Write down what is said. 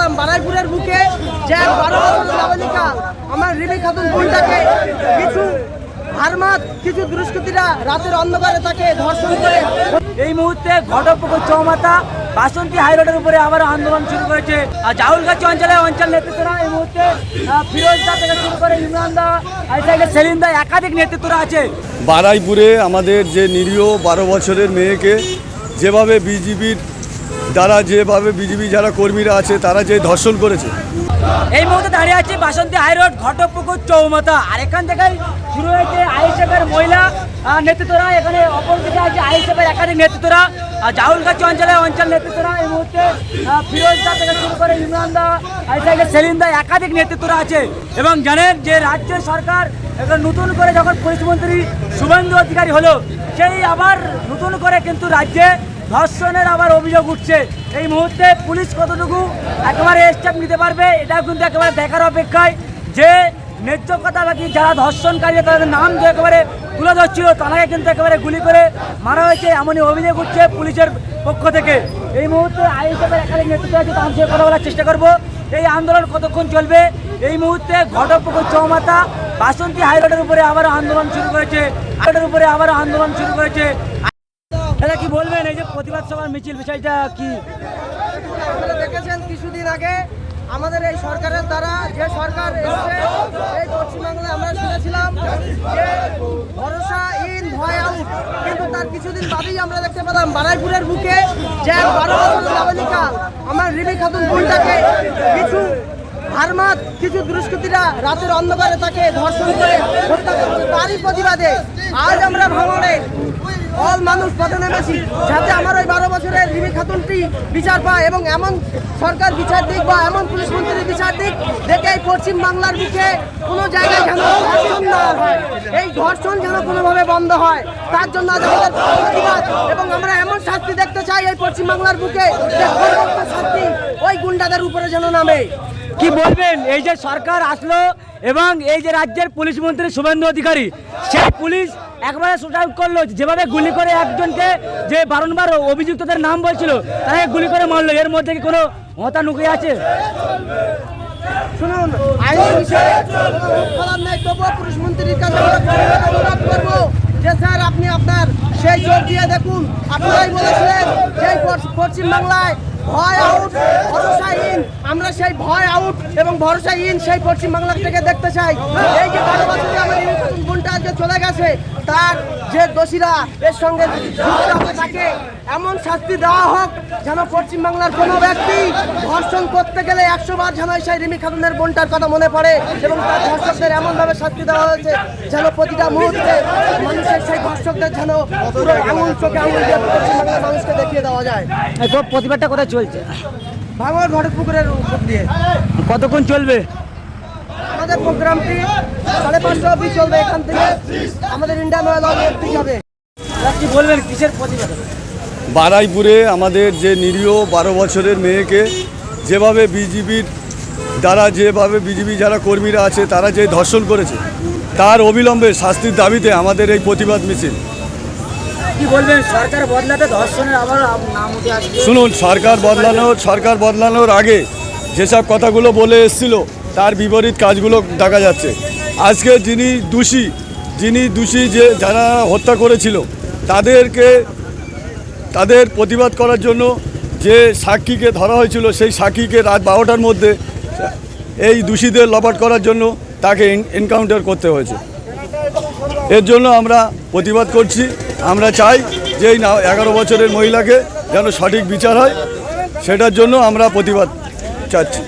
পেলাম বারাইপুরের বুকে যে 12 বছরের নাবালিকা আমার রিমি খাতুন বোনটাকে কিছু হারমাত কিছু দুষ্কৃতীরা রাতের অন্ধকারে তাকে ধর্ষণ করে। এই মুহূর্তে ঘটকপুকুর চৌমাথা বাসন্তী হাইরোডের উপরে আবার আন্দোলন শুরু করেছে। আর জাউলগাছি অঞ্চল নেতৃত্বরা এই মুহূর্তে ফিরোজ দা থেকে শুরু করে ইমরান দা, সেলিম দা, একাধিক নেতৃত্বরা আছে। বারাইপুরে আমাদের যে নিরীহ 12 বছরের মেয়েকে যেভাবে বিজেপির দ্বারা বিজেপি যারা কর্মীরা আছে তারা যে ধর্ষণ করেছে, এই মুহূর্তে দাঁড়িয়ে আছে বাসন্তী হাইরোড ঘটকপুকুর চৌমাথা। আর এখান থেকেই শুরু হয়েছে আইএসএফের মহিলা নেতৃত্বরা, এখানে অপরদিকে আছে আইএসএফের একাধিক নেতৃত্বরা, জাউলগাছি অঞ্চল নেতৃত্বরা এই মুহূর্তে ফিরোজ দা থেকে শুরু করে ইমরান দা, সেলিম দা, একাধিক নেতৃত্বরা আছে। এবং জানেন যে রাজ্য সরকার এখন নতুন করে যখন পুলিশ মন্ত্রী শুভেন্দু অধিকারী হলো, সেই আবার নতুন করে কিন্তু রাজ্যে ধর্ষণের আবার অভিযোগ উঠছে। এই মুহূর্তে পুলিশ কতটুকু একেবারে স্টেপ নিতে পারবে এটাও কিন্তু একেবারে দেখার অপেক্ষায়। যে ন্যায্য কথা বাকি যারা ধর্ষণকারী তাদের নাম যে একেবারে তুলে ধরছিল তারাকে কিন্তু একেবারে গুলি করে মারা হয়েছে এমনই অভিযোগ উঠছে পুলিশের পক্ষ থেকে। এই মুহূর্তে আইএসএফের একাধিক নেতৃত্ব আছে, তার সঙ্গে কথা বলার চেষ্টা করবো। এই আন্দোলন কতক্ষণ চলবে? এই মুহূর্তে ঘটকপুকুর চৌমাথা বাসন্তী হাইরোডের উপরে আবার আন্দোলন শুরু করেছে। এটা কি বলবেন, এই যে প্রতিবাদ সভার মিছিল, বিষয়টা কি? আপনারা দেখেছেন কিছুদিন আগে আমাদের এই সরকারের দ্বারা যে সরকার এসেছে এই পশ্চিমবাংলায় আমরা শুনেছিলাম যে ভরসা ইন ভয় আউট, কিন্তু তার কিছুদিন বাদেই আমরা দেখতে পেলাম বারাইপুরের বুকে যে 12 বছরের নাবালিকা আমার রিমি খাতুন বোনটাকে কিছু হারমাত কিছু দুষ্কৃতীরা রাতের অন্ধকারে তাকে ধর্ষণ করে হত্যা করেছে। তারই প্রতিবাদে আজ আমরা ভাঙড়ে অল মানুষ পথে নেমেছি যাতে আমার ওই 12 বছরের রিমি খাতুনটি বিচার পায় এবং এমন সরকার বিচার দিক বা এমন পুলিশ মন্ত্রীর বিচার দিক দেখে এই পশ্চিম বাংলার বুকে কোনো জায়গায় যেন ধর্ষণ না হয়, এই ধর্ষণ যেন কোনোভাবে বন্ধ হয়, তার জন্য আজ আমাদের প্রতিবাদ। এবং আমরা এমন শাস্তি দেখতে চাই এই পশ্চিম বাংলার বুকে যে সর্বোচ্চ শাস্তি ওই গুন্ডাদের উপরে যেন নামে। কি বলবেন, এই যে সরকার আসলো এবং এই যে রাজ্যের পুলিশ মন্ত্রী শুভেন্দু অধিকারী, সেই পুলিশ একবারে সুটাউট করলো, যেভাবে গুলি করে একজনকে যে বারংবার অভিযুক্তদের নাম বলছিল তাকে গুলি করে মারলো, এর মধ্যে কি কোনো হতা নুকিয়ে আছে? শুনুন, আইনের বিষয়ে বলার নাই, তবুও পুলিশ মন্ত্রীর কাছে অনুরোধ করবো যে স্যার আপনি আপনার সেই চোখ দিয়ে দেখুন। আপনারাই বলেছিলেন যে পশ্চিম বাংলায় ভয় আউট ভরসা ইন, আমরা সেই ভয় আউট এবং ভরসা ইন সেই পশ্চিম বাংলা থেকে দেখতে চাই। এই যে 12 বছরে আমার বোনটা আজকে চলে গেছে, তার যে দোষীরা এর সঙ্গে তাকে এমন শাস্তি দেওয়া হোক যেন পশ্চিম বাংলার কোনো ব্যক্তি ধর্ষণ করতে গেলে 100 বার যেন সেই রিমি খাতুনের বোনটার কথা মনে পড়ে এবং তার ধর্ষকদের এমনভাবে শাস্তি দেওয়া হয়েছে যেন প্রতিটা মুহূর্তে মানুষের সেই ধর্ষকদের যেন পুরো আঙুল চোখে আঙুল দিয়ে পশ্চিম বাংলার মানুষকে দেখিয়ে দেওয়া যায়। প্রতিবাদটা কোথায় চলছে? ভাঙড় ঘটকপুকুরের উপর দিয়ে। কতক্ষণ চলবে আমাদের প্রোগ্রামটি? 5:30 অবধি চলবে। এখান থেকে আমাদের ইন্ডিয়ান অয়েল অবধি যাবে। কি বলবেন, কিসের প্রতিবাদ? বারাইপুরে আমাদের যে নিরীহ 12 বছরের মেয়েকে যেভাবে বিজেপির দ্বারা বিজেপি যারা কর্মীরা আছে তারা যে ধর্ষণ করেছে, তার অবিলম্বে শাস্তির দাবিতে আমাদের এই প্রতিবাদ মিছিল। কি বলবেন, সরকার বদলাতে ধর্ষণের আবার নাম উঠে আসছে? শুনুন, সরকার বদলানোর আগে যেসব কথাগুলো বলে এসেছিল তার বিপরীত কাজগুলো দেখা যাচ্ছে। আজকে যিনি দোষী যে যারা হত্যা করেছিল তাদের প্রতিবাদ করার জন্য যে সাক্ষীকে ধরা হয়েছিল, সেই সাক্ষীকে রাত 12টার মধ্যে এই দোষীদের লপাট করার জন্য তাকে এনকাউন্টার করতে হয়েছে। এর জন্য আমরা প্রতিবাদ করছি। আমরা চাই যে এই 11 বছরের মহিলাকে যেন সঠিক বিচার হয়, সেটার জন্য আমরা প্রতিবাদ চাচ্ছি।